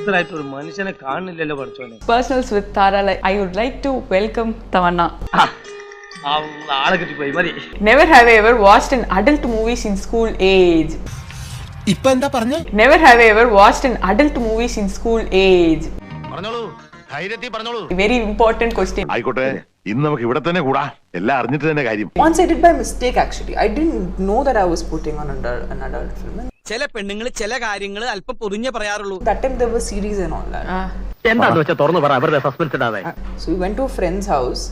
വ്യത്യസ്തരായിട്ട് ഒരു മനുഷ്യനെ കാണുന്നില്ലല്ലോ പഠിച്ചോനെ. Personals with Tara, I would like to welcome Tamanna. ആളെ കിട്ടിപ്പോയി മതി. Never have I ever watched an adult movie in school age. ഇപ്പൊ എന്താ പറഞ്ഞേ? Never have I ever watched an adult movie in school age. പറഞ്ഞോളൂ, ധൈര്യത്തിൽ പറഞ്ഞോളൂ. Very important question. ആയിക്കോട്ടെ, ഇന്ന് നമുക്ക് ഇവിടെ തന്നെ കൂടാ, എല്ലാം അറിഞ്ഞിട്ട് തന്നെ കാര്യം. Once I did by mistake actually. I didn't know that I was putting on an adult film. ചില പെണ്ണുങ്ങൾ ചില കാര്യങ്ങൾ അല്പം പൊതിഞ്ഞേ പറയാറുള്ളൂ. That time there was series and all that. എന്താന്ന് വെച്ചാൽ തുറന്നു പറ, അവരുടെ സസ്പെൻസ് ഇടാതെ. So we went to a friend's house.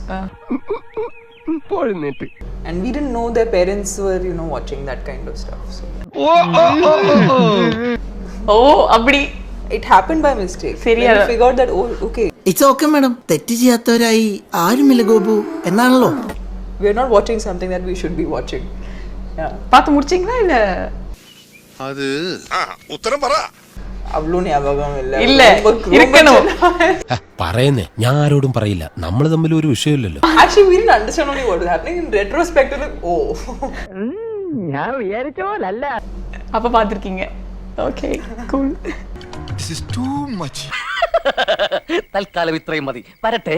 And we didn't know their parents were, watching that kind of stuff. So. Oh, abdi. It happened by mistake. Seriya. Then we figured that, okay. It's okay madam, തെറ്റ് ചെയ്യാത്തവരായി ആരുമില്ല ഗോപു എന്നാണല്ലോ. We are not watching something that we should be watching. Yeah. பார்த்து முடிச்சீங்களா இல்ல? അത് ഉത്തരം പറ. അവളു ஞாபகമില്ല. ഇല്ല, ഇരിക്കണോ? പറയുന്നേ, ഞാൻ ആരോടും പറയില്ല, നമ്മൾ തമ്മിൽ ഒരു വിഷയമില്ലല്ലോ. Actually, we didn't understand only what was happening. In retrospect, like, ഞാൻ വിചാരിച്ചോലല്ല. அப்ப பாத்திருக்கீங்க. Okay, cool. This is too much. തൽക്കാലം ഇത്രയും മതി. വരട്ടെ.